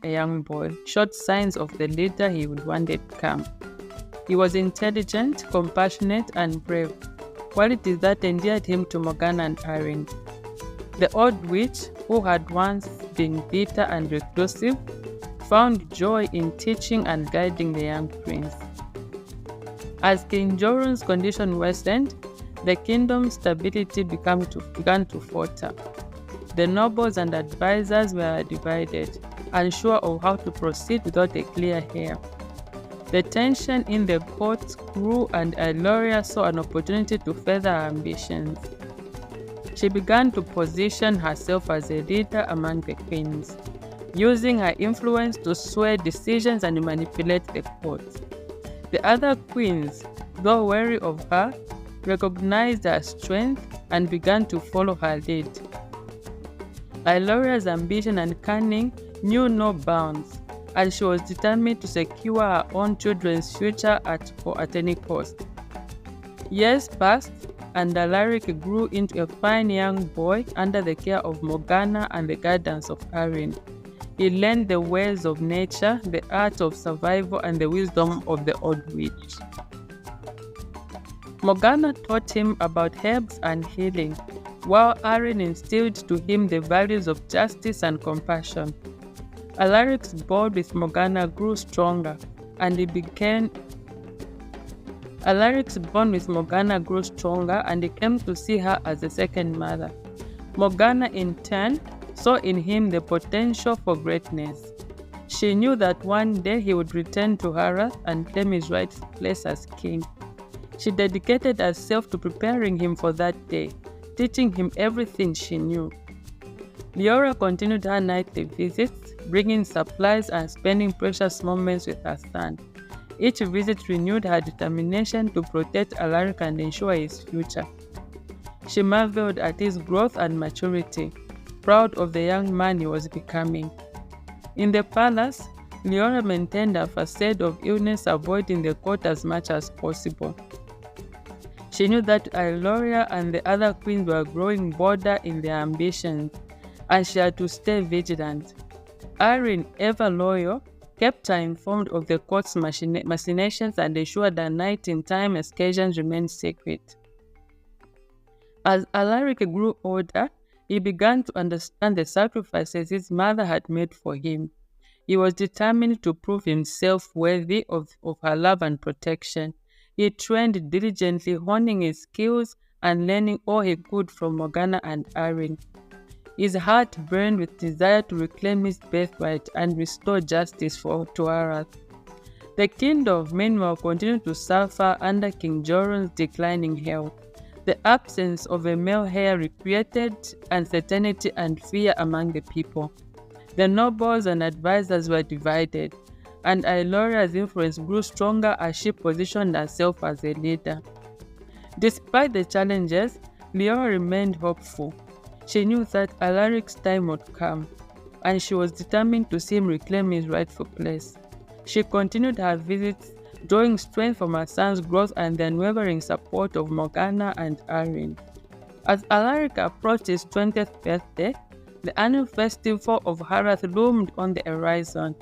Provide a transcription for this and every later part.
a young boy, showed signs of the leader he would one day become. He was intelligent, compassionate, and brave, qualities that endeared him to Morgana and Erin. The old witch, who had once been bitter and reclusive, found joy in teaching and guiding the young prince. As King Jorun's condition worsened, the kingdom's stability began to falter. The nobles and advisors were divided, unsure of how to proceed without a clear heir. The tension in the court grew, and Ailoria saw an opportunity to further her ambitions. She began to position herself as a leader among the queens, using her influence to sway decisions and manipulate the court. The other queens, though wary of her, recognized her strength and began to follow her lead. Ailoria's ambition and cunning knew no bounds, and she was determined to secure her own children's future at any cost. Years passed, and Alaric grew into a fine young boy under the care of Morgana and the guidance of Erin. He learned the ways of nature, the art of survival, and the wisdom of the old witch. Morgana taught him about herbs and healing, while Erin instilled to him the values of justice and compassion. Alaric's bond with Morgana grew stronger, and he came to see her as a second mother. Morgana, in turn, saw in him the potential for greatness. She knew that one day he would return to Heir and claim his rightful place as king. She dedicated herself to preparing him for that day, teaching him everything she knew. Leora continued her nightly visits, bringing supplies and spending precious moments with her son. Each visit renewed her determination to protect Alaric and ensure his future. She marveled at his growth and maturity, proud of the young man he was becoming. In the palace, Leora maintained a facade of illness, avoiding the court as much as possible. She knew that Ailoria and the other queens were growing bolder in their ambitions, and she had to stay vigilant. Erin, ever loyal, kept her informed of the court's machinations and ensured that night-in-time excursions remained secret. As Alaric grew older, he began to understand the sacrifices his mother had made for him. He was determined to prove himself worthy of her love and protection. He trained diligently, honing his skills and learning all he could from Morgana and Erin. His heart burned with desire to reclaim his birthright and restore justice to Arath. The kingdom, meanwhile, continued to suffer under King Jorun's declining health. The absence of a male heir created uncertainty and fear among the people. The nobles and advisors were divided, and Ailoria's influence grew stronger as she positioned herself as a leader. Despite the challenges, Leora remained hopeful. She knew that Alaric's time would come, and she was determined to see him reclaim his rightful place. She continued her visits, drawing strength from her son's growth and the unwavering support of Morgana and Erin. As Alaric approached his 20th birthday, the annual festival of Harath loomed on the horizon.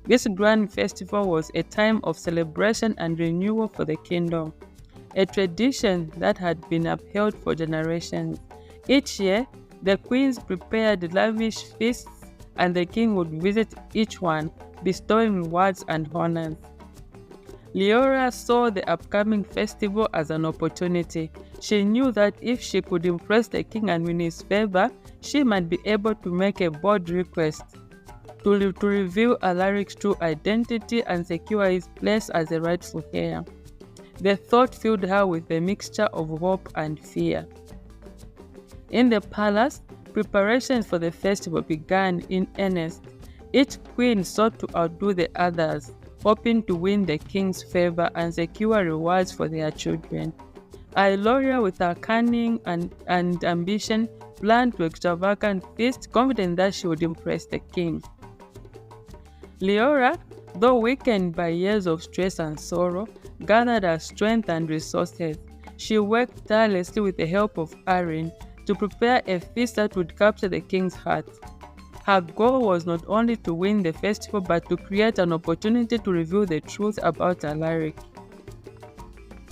This grand festival was a time of celebration and renewal for the kingdom, a tradition that had been upheld for generations. Each year, the queens prepared lavish feasts, and the king would visit each one, bestowing rewards and honors. Leora saw the upcoming festival as an opportunity. She knew that if she could impress the king and win his favor, she might be able to make a bold request to reveal Alaric's true identity and secure his place as the rightful heir. The thought filled her with a mixture of hope and fear. In the palace, preparations for the festival began in earnest. Each queen sought to outdo the others, hoping to win the king's favor and secure rewards for their children. Ailoria, with her cunning and ambition, planned to extravagant feast, confident that she would impress the king. Leora, though weakened by years of stress and sorrow, gathered her strength and resources. She worked tirelessly with the help of Erin to prepare a feast that would capture the king's heart. Her goal was not only to win the festival but to create an opportunity to reveal the truth about Alaric.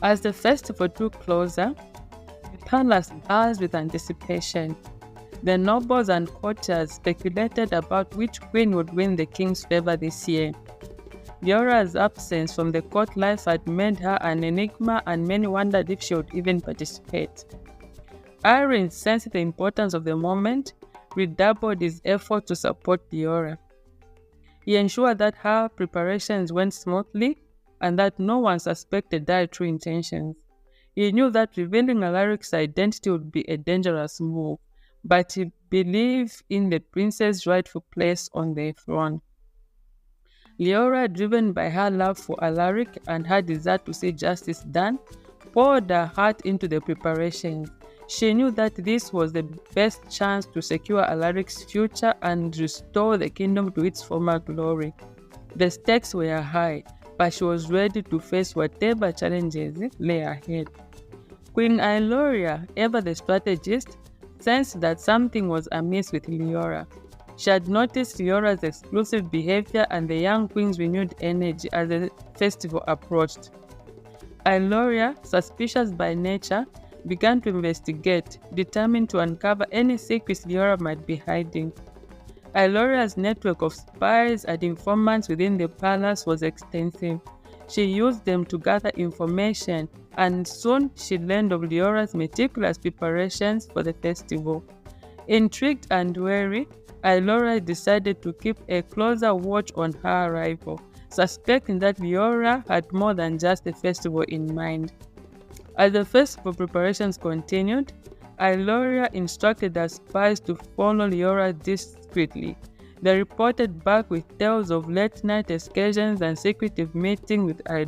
As the festival drew closer, the palace buzzed with anticipation. The nobles and courtiers speculated about which queen would win the king's favor this year. Leora's absence from the court life had made her an enigma, and many wondered if she would even participate. Heir, sensing the importance of the moment, redoubled his effort to support Leora. He ensured that her preparations went smoothly and that no one suspected their true intentions. He knew that revealing Alaric's identity would be a dangerous move, but he believed in the prince's rightful place on the throne. Leora, driven by her love for Alaric and her desire to see justice done, poured her heart into the preparations. She knew that this was the best chance to secure Alaric's future and restore the kingdom to its former glory. The stakes were high, but she was ready to face whatever challenges lay ahead. Queen Ailoria, ever the strategist, sensed that something was amiss with Leora. She had noticed Leora's exclusive behavior and the young queen's renewed energy as the festival approached. Ailoria, suspicious by nature, began to investigate, determined to uncover any secrets Leora might be hiding. Ailoria's network of spies and informants within the palace was extensive. She used them to gather information, and soon she learned of Leora's meticulous preparations for the festival. Intrigued and wary, Ailoria decided to keep a closer watch on her arrival, suspecting that Leora had more than just the festival in mind. As the festival preparations continued, Ailoria instructed her spies to follow Leora discreetly. They reported back with tales of late-night excursions and secretive meetings with Heir.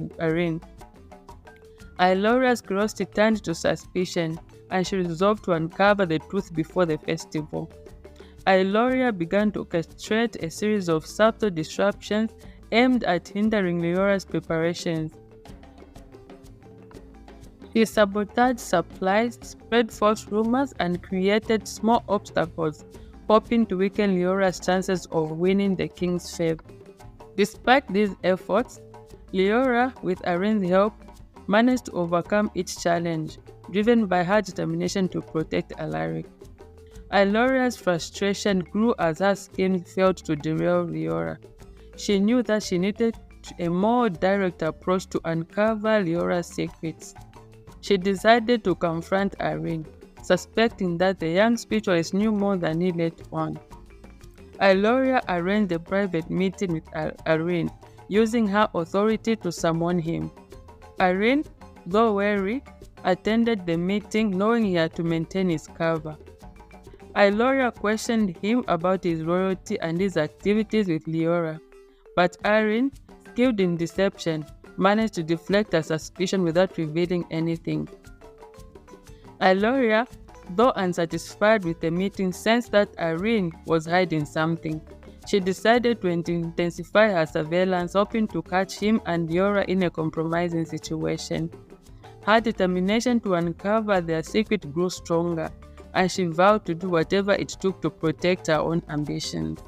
Ailoria's curiosity turned to suspicion, and she resolved to uncover the truth before the festival. Ailoria began to orchestrate a series of subtle disruptions aimed at hindering Leora's preparations. She sabotaged supplies, spread false rumors, and created small obstacles, hoping to weaken Leora's chances of winning the king's favor. Despite these efforts, Leora, with Heir's help, managed to overcome each challenge, driven by her determination to protect Alaric. Ailoria's frustration grew as her schemes failed to derail Leora. She knew that she needed a more direct approach to uncover Leora's secrets. She decided to confront Heir, suspecting that the young spiritualist knew more than he let on. Ailoria arranged a private meeting with Heir, using her authority to summon him. Heir, though wary, attended the meeting knowing he had to maintain his cover. Ailoria questioned him about his royalty and his activities with Leora, but Heir, skilled in deception, managed to deflect her suspicion without revealing anything. Ailoria, though unsatisfied with the meeting, sensed that Heir was hiding something. She decided to intensify her surveillance, hoping to catch him and Leora in a compromising situation. Her determination to uncover their secret grew stronger, and she vowed to do whatever it took to protect her own ambitions.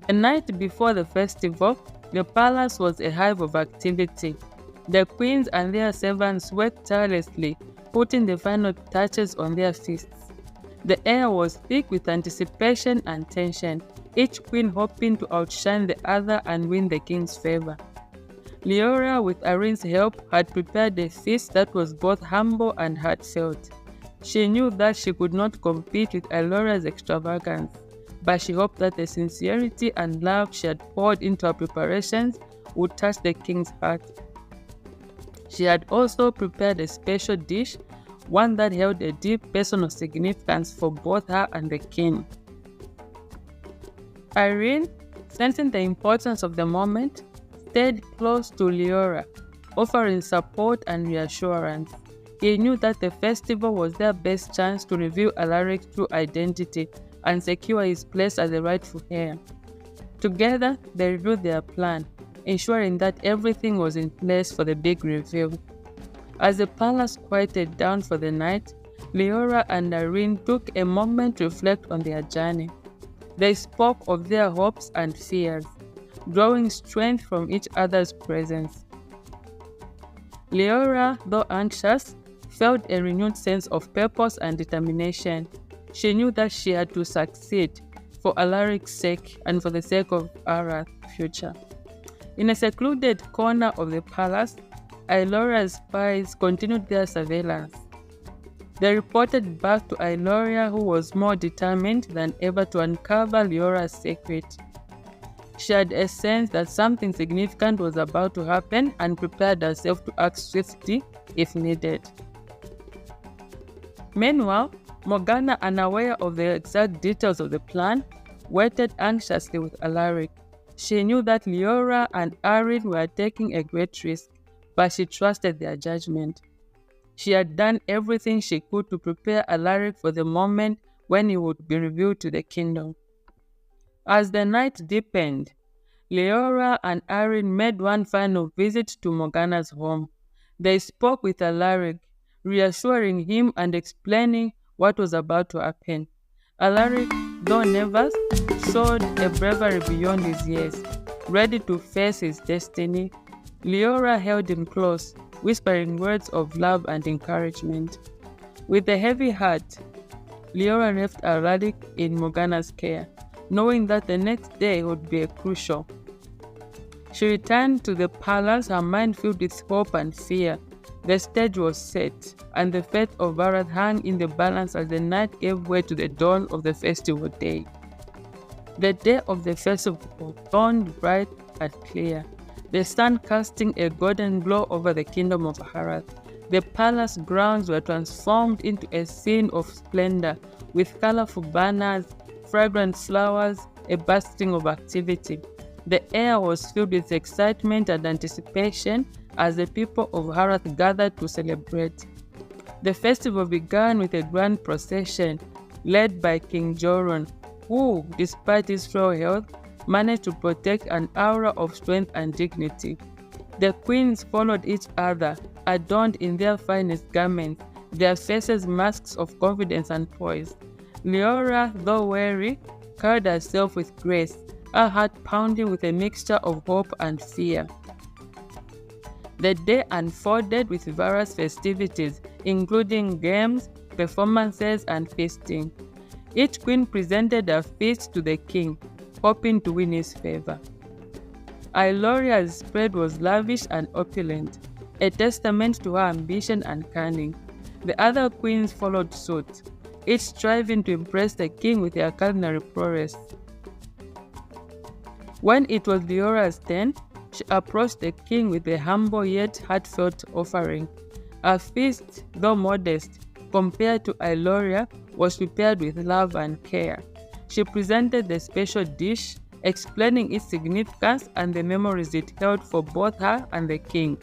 The night before the festival, the palace was a hive of activity. The queens and their servants worked tirelessly, putting the final touches on their feasts. The air was thick with anticipation and tension, each queen hoping to outshine the other and win the king's favor. Leora, with Heir's help, had prepared a feast that was both humble and heartfelt. She knew that she could not compete with Ailoria's extravagance, but she hoped that the sincerity and love she had poured into her preparations would touch the king's heart. She had also prepared a special dish, one that held a deep personal significance for both her and the king. Heir, sensing the importance of the moment, stayed close to Leora, offering support and reassurance. He knew that the festival was their best chance to reveal Alaric's true identity and secure his place as the rightful heir. Together, they reviewed their plan, ensuring that everything was in place for the big reveal. As the palace quieted down for the night, Leora and Heir took a moment to reflect on their journey. They spoke of their hopes and fears, drawing strength from each other's presence. Leora, though anxious, felt a renewed sense of purpose and determination. She knew that she had to succeed for Alaric's sake and for the sake of Arath's future. In a secluded corner of the palace, Ailora's spies continued their surveillance. They reported back to Ailoria, who was more determined than ever to uncover Leora's secret. She had a sense that something significant was about to happen and prepared herself to act swiftly if needed. Meanwhile, Morgana, unaware of the exact details of the plan, waited anxiously with Alaric. She knew that Leora and Arin were taking a great risk, but she trusted their judgment. She had done everything she could to prepare Alaric for the moment when he would be revealed to the kingdom. As the night deepened, Leora and Arin made one final visit to Morgana's home. They spoke with Alaric, reassuring him and explaining what was about to happen. Alaric, though nervous, showed a bravery beyond his years, ready to face his destiny. Leora held him close, whispering words of love and encouragement. With a heavy heart, Leora left Alaric in Morgana's care, knowing that the next day would be crucial. She returned to the palace, her mind filled with hope and fear. The stage was set, and the fate of Arath hung in the balance as the night gave way to the dawn of the festival day. The day of the festival dawned bright and clear, the sun casting a golden glow over the kingdom of Arath. The palace grounds were transformed into a scene of splendor, with colorful banners, fragrant flowers, a bursting of activity. The air was filled with excitement and anticipation as the people of Arath gathered to celebrate. The festival began with a grand procession led by King Joron, who, despite his frail health, managed to protect an aura of strength and dignity. The queens followed each other, adorned in their finest garments, their faces masks of confidence and poise. Leora, though weary, carried herself with grace, her heart pounding with a mixture of hope and fear. The day unfolded with various festivities, including games, performances, and feasting. Each queen presented a feast to the king, hoping to win his favor. Ailoria's spread was lavish and opulent, a testament to her ambition and cunning. The other queens followed suit, each striving to impress the king with their culinary prowess. When it was Leora's turn, she approached the king with a humble yet heartfelt offering. Her feast, though modest, compared to Ailoria, was prepared with love and care. She presented the special dish, explaining its significance and the memories it held for both her and the king.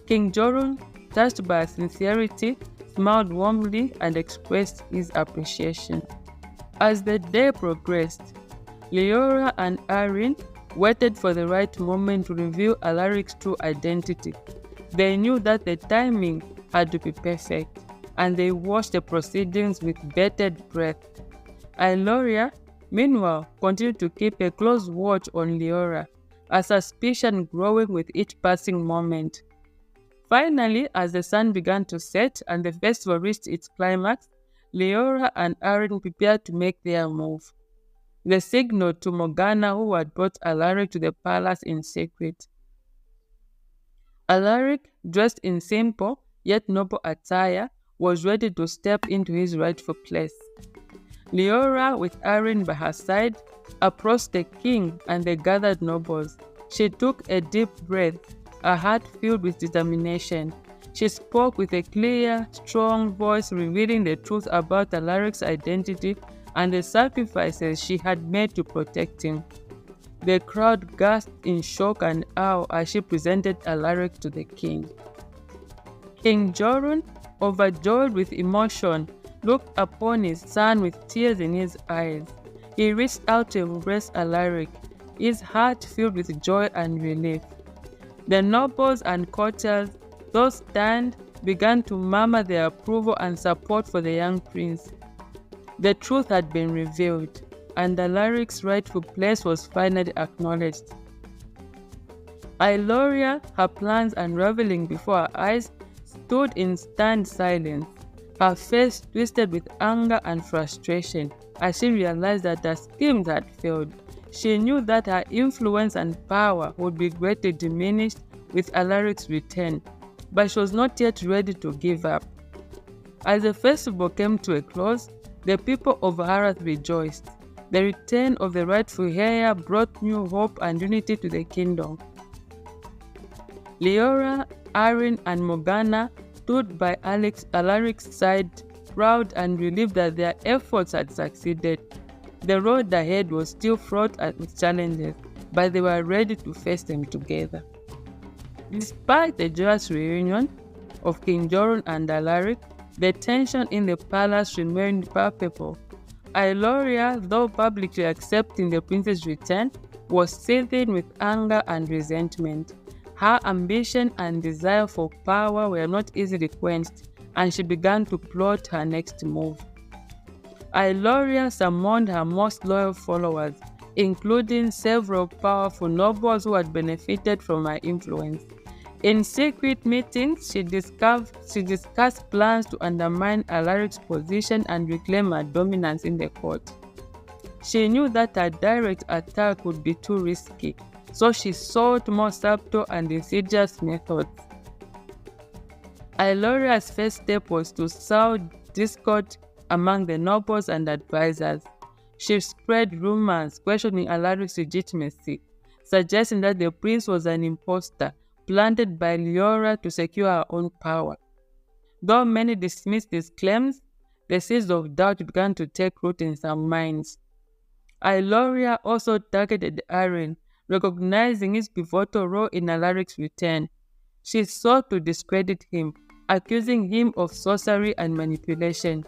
King Jorun, touched by her sincerity, smiled warmly and expressed his appreciation. As the day progressed, Leora and Arin waited for the right moment to reveal Alaric's true identity. They knew that the timing had to be perfect, and they watched the proceedings with bated breath. Ailoria, meanwhile, continued to keep a close watch on Leora, her suspicion growing with each passing moment. Finally, as the sun began to set and the festival reached its climax, Leora and Arin prepared to make their move. They signaled to Morgana, who had brought Alaric to the palace in secret. Alaric, dressed in simple yet noble attire, was ready to step into his rightful place. Leora, with Arin by her side, approached the king and the gathered nobles. She took a deep breath, her heart filled with determination. She spoke with a clear, strong voice, revealing the truth about Alaric's identity and the sacrifices she had made to protect him. The crowd gasped in shock and awe as she presented Alaric to the king. King Jorun, overjoyed with emotion, looked upon his son with tears in his eyes. He reached out to embrace Alaric, his heart filled with joy and relief. The nobles and courtiers, though stunned, began to murmur their approval and support for the young prince. The truth had been revealed. and Alaric's rightful place was finally acknowledged. Ailoria, her plans unraveling before her eyes, stood in stunned silence, her face twisted with anger and frustration as she realized that her schemes had failed. She knew that her influence and power would be greatly diminished with Alaric's return, but she was not yet ready to give up. As the festival came to a close, the people of Harath rejoiced. The return of the rightful heir brought new hope and unity to the kingdom. Leora, Arin, and Morgana stood by Alaric's side, proud and relieved that their efforts had succeeded. The road ahead was still fraught with challenges, but they were ready to face them together. Despite the joyous reunion of King Jorun and Alaric, the tension in the palace remained palpable. Ailoria, though publicly accepting the prince's return, was seething with anger and resentment. Her ambition and desire for power were not easily quenched, and she began to plot her next move. Ailoria summoned her most loyal followers, including several powerful nobles who had benefited from her influence. In secret meetings, she discussed plans to undermine Alaric's position and reclaim her dominance in the court. She knew that a direct attack would be too risky, so she sought more subtle and insidious methods. Ailoria's first step was to sow discord among the nobles and advisors. She spread rumors questioning Alaric's legitimacy, suggesting that the prince was an impostor planted by Leora to secure her own power. Though many dismissed these claims, the seeds of doubt began to take root in some minds. Ailoria also targeted Arin, recognizing his pivotal role in Alaric's return. She sought to discredit him, accusing him of sorcery and manipulation.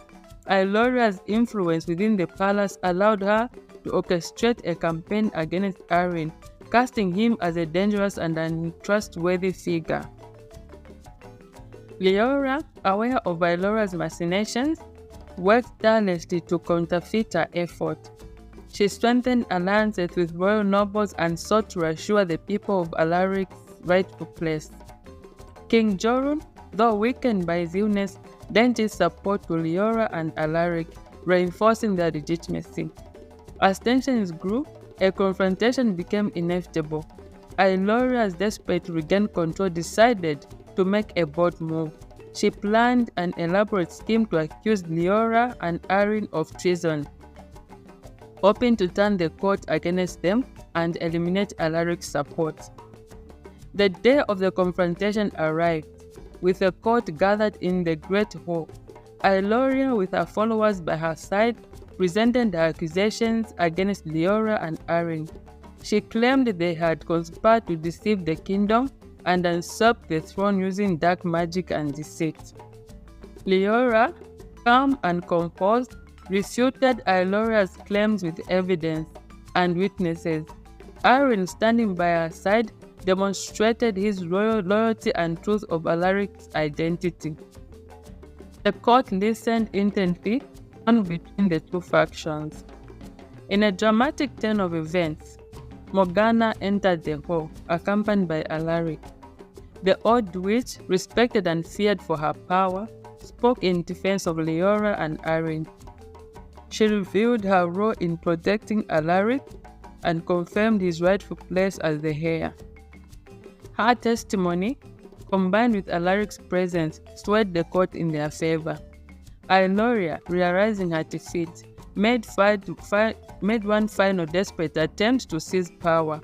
Ailoria's influence within the palace allowed her to orchestrate a campaign against Arin, casting him as a dangerous and untrustworthy figure. Leora, aware of Ailoria's machinations, worked tirelessly to counterfeit her effort. She strengthened alliances with royal nobles and sought to assure the people of Alaric's rightful place. King Jorun, though weakened by his illness, lent his support to Leora and Alaric, reinforcing their legitimacy. As tensions grew, a confrontation became inevitable. Ailoria, desperate to regain control, decided to make a bold move. She planned an elaborate scheme to accuse Leora and Arin of treason, hoping to turn the court against them and eliminate Alaric's support. The day of the confrontation arrived, with the court gathered in the Great Hall. Ailoria, with her followers by her side, presented her accusations against Leora and Arin. She claimed they had conspired to deceive the kingdom and usurp the throne using dark magic and deceit. Leora, calm and composed, refuted Ailoria's claims with evidence and witnesses. Arin, standing by her side, demonstrated his royal loyalty and truth of Alaric's identity. The court listened intently, torn between the two factions. In a dramatic turn of events, Morgana entered the hall, accompanied by Alaric. The old witch, respected and feared for her power, spoke in defense of Leora and Arin. She revealed her role in protecting Alaric and confirmed his rightful place as the heir. Her testimony, combined with Alaric's presence, swayed the court in their favor. Ailoria, realizing her defeat, made one final desperate attempt to seize power.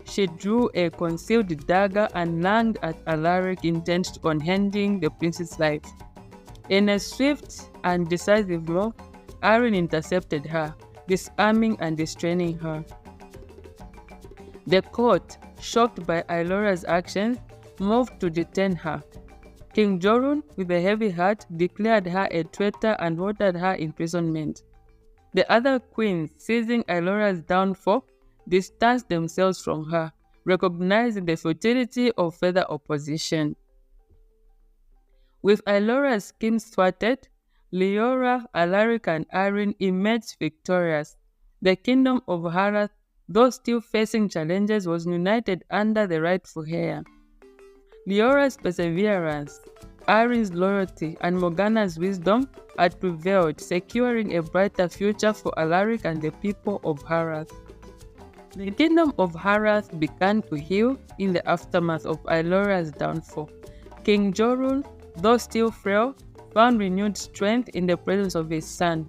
She drew a concealed dagger and lunged at Alaric, intent on ending the prince's life. In a swift and decisive move, Arin intercepted her, disarming and restraining her. The court, shocked by Ailoria's actions, moved to detain her. King Jorun, with a heavy heart, declared her a traitor and ordered her imprisonment. The other queens, seizing Ailoria's downfall, distanced themselves from her, recognizing the futility of further opposition. With Ailoria's schemes thwarted, Leora, Alaric, and Arin emerged victorious. The kingdom of Harath, though still facing challenges, was united under the rightful heir. Leora's perseverance, Arin's loyalty, and Morgana's wisdom had prevailed, securing a brighter future for Alaric and the people of Harath. The kingdom of Harath began to heal in the aftermath of Ailora's downfall. King Jorun, though still frail, found renewed strength in the presence of his son.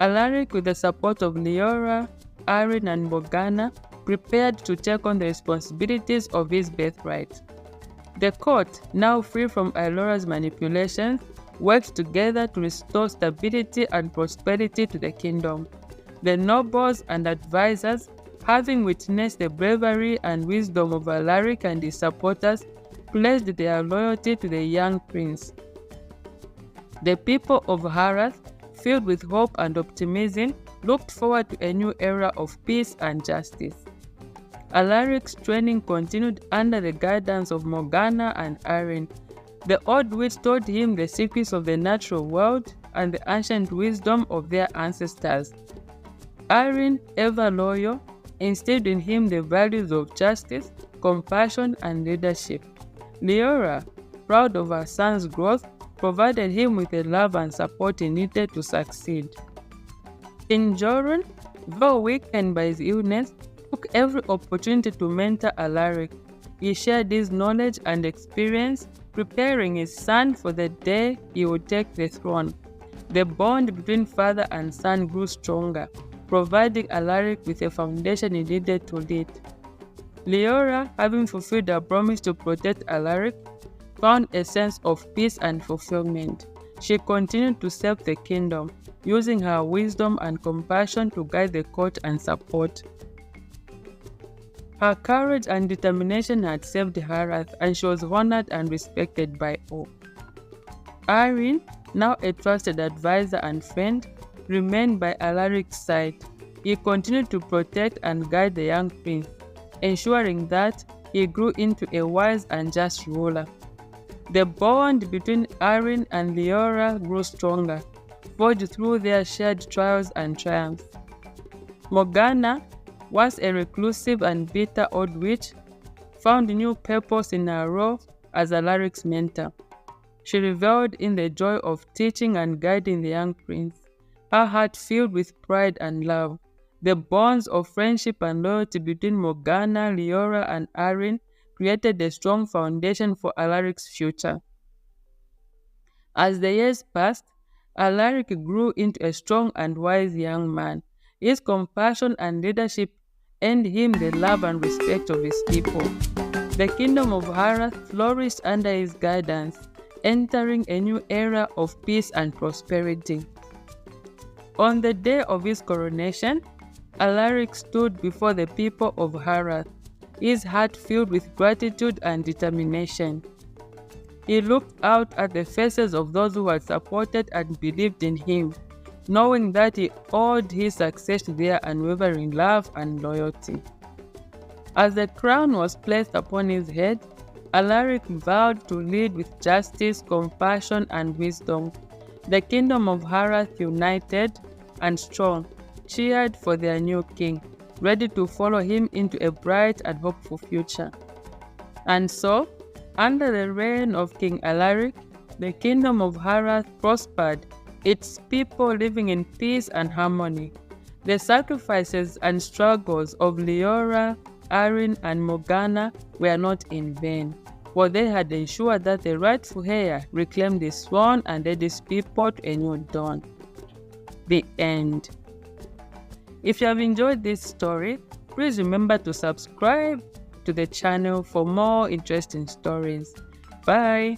Alaric, with the support of Leora, Arin, and Morgana, prepared to take on the responsibilities of his birthright. The court, now free from Ailora's manipulations, worked together to restore stability and prosperity to the kingdom. The nobles and advisors, having witnessed the bravery and wisdom of Alaric and his supporters, pledged their loyalty to the young prince. The people of Harath, filled with hope and optimism, looked forward to a new era of peace and justice. Alaric's training continued under the guidance of Morgana and Arin. The old witch taught him the secrets of the natural world and the ancient wisdom of their ancestors. Arin, ever loyal, instilled in him the values of justice, compassion, and leadership. Leora, proud of her son's growth, provided him with the love and support he needed to succeed. King Jorun, though weakened by his illness, took every opportunity to mentor Alaric. He shared his knowledge and experience, preparing his son for the day he would take the throne. The bond between father and son grew stronger, providing Alaric with a foundation he needed to lead. Leora, having fulfilled her promise to protect Alaric, found a sense of peace and fulfillment. She continued to serve the kingdom, using her wisdom and compassion to guide the court and support. Her courage and determination had saved Harath, and she was honored and respected by all. Arin, now a trusted advisor and friend, remained by Alaric's side. He continued to protect and guide the young prince, ensuring that he grew into a wise and just ruler. The bond between Arin and Leora grew stronger, forged through their shared trials and triumphs. Morgana, once a reclusive and bitter old witch, found new purpose in her role as Alaric's mentor. She reveled in the joy of teaching and guiding the young prince, her heart filled with pride and love. The bonds of friendship and loyalty between Morgana, Leora, and Arin created a strong foundation for Alaric's future. As the years passed, Alaric grew into a strong and wise young man. His compassion and leadership earned him the love and respect of his people. The kingdom of Harath flourished under his guidance, entering a new era of peace and prosperity. On the day of his coronation, Alaric stood before the people of Harath, his heart filled with gratitude and determination. He looked out at the faces of those who had supported and believed in him, knowing that he owed his success to their unwavering love and loyalty. As the crown was placed upon his head, Alaric vowed to lead with justice, compassion, and wisdom. The kingdom of Harath, united and strong, cheered for their new king, ready to follow him into a bright and hopeful future. And so, under the reign of King Alaric, the kingdom of Harath prospered, its people living in peace and harmony. The sacrifices and struggles of Leora, Arin, and Morgana were not in vain, for they had ensured that the rightful heir reclaimed his throne and led his people to a new dawn. The end. If you have enjoyed this story, please remember to subscribe to the channel for more interesting stories. Bye!